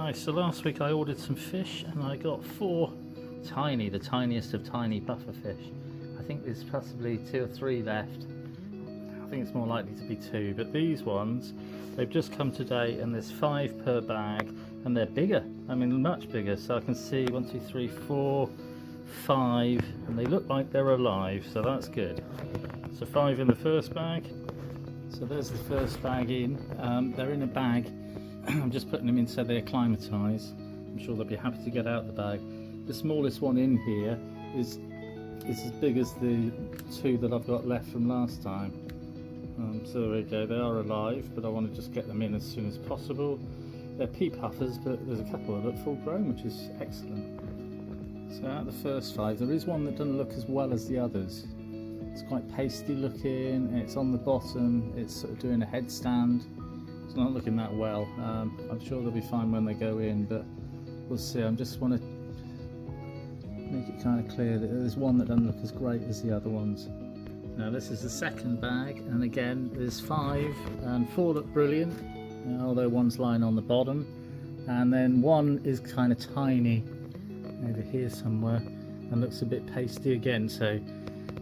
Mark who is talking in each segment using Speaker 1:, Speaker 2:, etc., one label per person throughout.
Speaker 1: Hi, so last week I ordered some fish and I got 4 tiny, the tiniest of tiny puffer fish. I think there's possibly 2 or 3 left. I think it's more likely to be 2, but these ones, they've just come today and there's 5 per bag and they're bigger. I mean, much bigger. So I can see 1, 2, 3, 4, 5 and they look like they're alive, so that's good. So 5 in the first bag. So there's the first bag in. They're in a bag. I'm just putting them in so they acclimatise. I'm sure they'll be happy to get out the bag. The smallest one in here is as big as the 2 that I've got left from last time. So there we go, they are alive, but I want to just get them in as soon as possible. They're pea puffers, but there's a couple that look full grown, which is excellent. So out of the first 5, there is one that doesn't look as well as the others. It's quite pasty looking, it's on the bottom, it's sort of doing a headstand. It's not looking that well. I'm sure they'll be fine when they go in, but we'll see. I just want to make it kind of clear that there's one that doesn't look as great as the other ones. Now this is the second bag, and again there's 5 and 4 look brilliant, although one's lying on the bottom, and then one is kind of tiny over here somewhere and looks a bit pasty again. So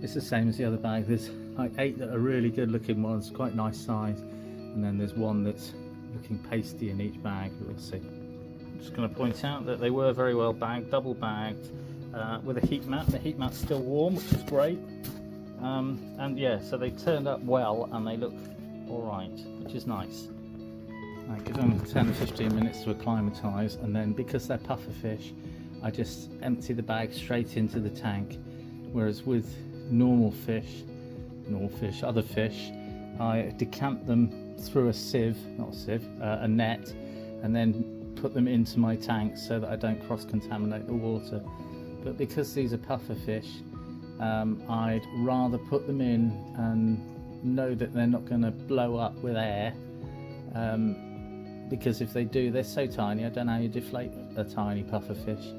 Speaker 1: it's the same as the other bag. There's like 8 that are really good looking ones, quite nice size, and then there's one that's looking pasty in each bag. We'll see. I'm just going to point out that they were very well bagged, double bagged, with a heat mat. The heat mat's still warm, which is great. And yeah, so they turned up well and they look alright, which is nice. I give them 10 or 15 minutes to acclimatise, and then because they're puffer fish, I just empty the bag straight into the tank. Whereas with other fish, I decant them through a sieve, a net, and then put them into my tank so that I don't cross-contaminate the water. But because these are puffer fish, I'd rather put them in and know that they're not going to blow up with air, because if they do, they're so tiny. I don't know how you deflate a tiny puffer fish.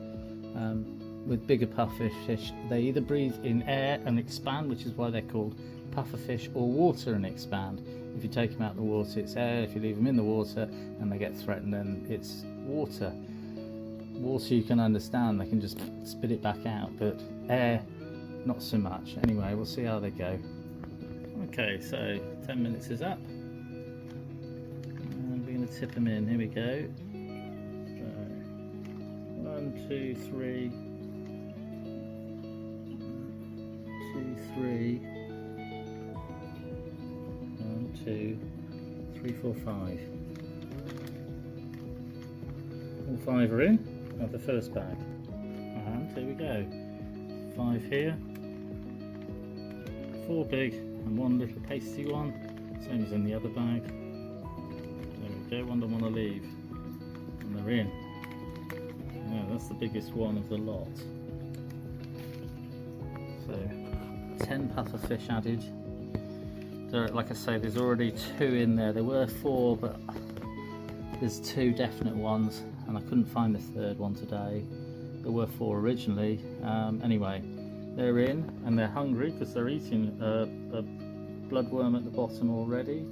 Speaker 1: With bigger puffer fish, they either breathe in air and expand, which is why they're called puffer fish, or water and expand. If you take them out of the water, it's air. If you leave them in the water and they get threatened, then it's water. Water you can understand, they can just spit it back out, but air, not so much. Anyway, we'll see how they go. Okay, so 10 minutes is up, and we're going to tip them in. Here we go. So 1, 2, 3, 2, 3, 1, 2, 3, 4, 5. All 5 are in of the first bag, and here we go. 5 here, 4 big and 1 little pasty one, same as in the other bag. There we go, one don't want to leave, and they're in. Yeah, that's the biggest one of the lot. So 10 puffer fish added. There, like I say, there's already 2 in there. There were 4, but there's 2 definite ones, and I couldn't find the 3rd one today. There were 4 originally. Anyway, they're in and they're hungry because they're eating a bloodworm at the bottom already,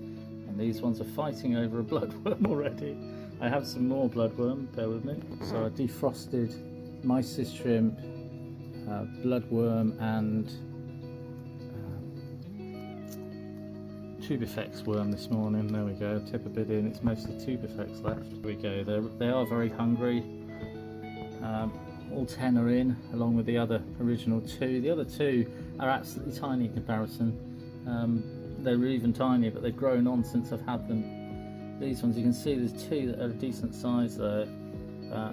Speaker 1: and these ones are fighting over a bloodworm already. I have some more bloodworm, bear with me. So I defrosted mysis shrimp, bloodworm, and tubifex worm this morning. There we go, tip a bit in, it's mostly tubifex left. Here we go, they are very hungry. All 10 are in, along with the other original 2. The other 2 are absolutely tiny in comparison. They were even tinier, but they've grown on since I've had them. These ones, you can see there's 2 that are a decent size there.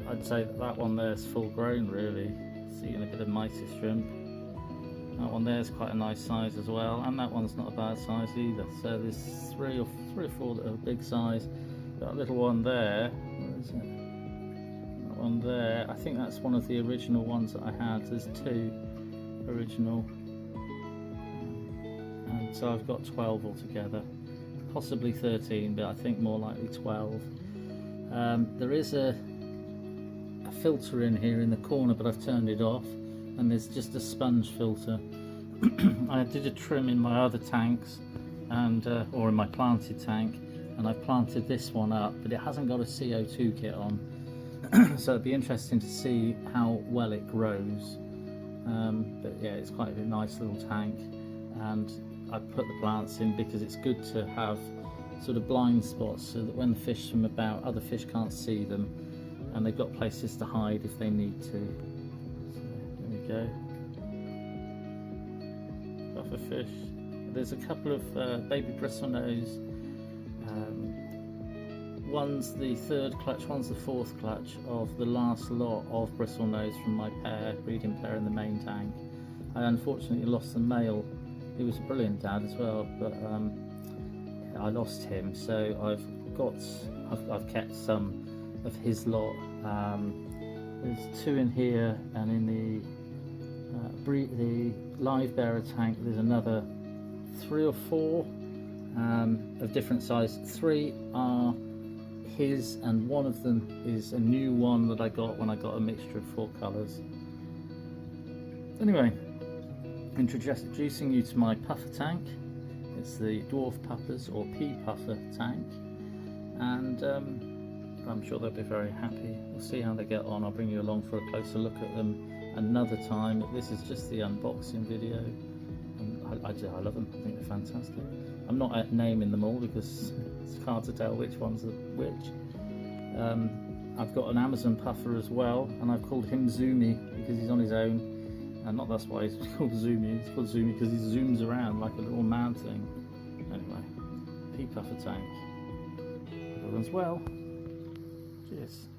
Speaker 1: I'd say that one there is full grown really. Seeing a bit of mysis shrimp. That one there is quite a nice size as well, and that one's not a bad size either. So there's 3 or 4 that are big size. That little one there, where is it? That one there, I think that's one of the original ones that I had. There's 2 original, and so I've got 12 altogether. Possibly 13, but I think more likely 12. There is a filter in here in the corner, but I've turned it off, and there's just a sponge filter. I did a trim in my other tanks, and or in my planted tank, and I've planted this one up, but it hasn't got a CO2 kit on. So it'd be interesting to see how well it grows. But yeah, it's quite a nice little tank, and I put the plants in because it's good to have sort of blind spots so that when the fish swim about, other fish can't see them, and they've got places to hide if they need to. So there we go. Puffer fish. There's a couple of baby bristlenose. One's the third clutch, one's the fourth clutch of the last lot of bristlenose from my breeding pair in the main tank. I unfortunately lost the male. He was a brilliant dad as well, but I lost him. So I've kept some of his lot. There's 2 in here, and in the live bearer tank there's another 3 or 4 of different size. 3 are his, and one of them is a new one that I got when I got a mixture of 4 colours. Anyway, introducing you to my puffer tank. It's the dwarf puffers or pea puffer tank, and I'm sure they'll be very happy. We'll see how they get on. I'll bring you along for a closer look at them another time. This is just the unboxing video, and I love them. I think they're fantastic. I'm not naming them all because it's hard to tell which ones are which. I've got an Amazon puffer as well, and I've called him Zoomy because he's on his own, and not that's why he's called Zoomy. He's called Zoomy because he zooms around like a little man thing. Anyway, pea puffer tank. Everyone's well. Cheers.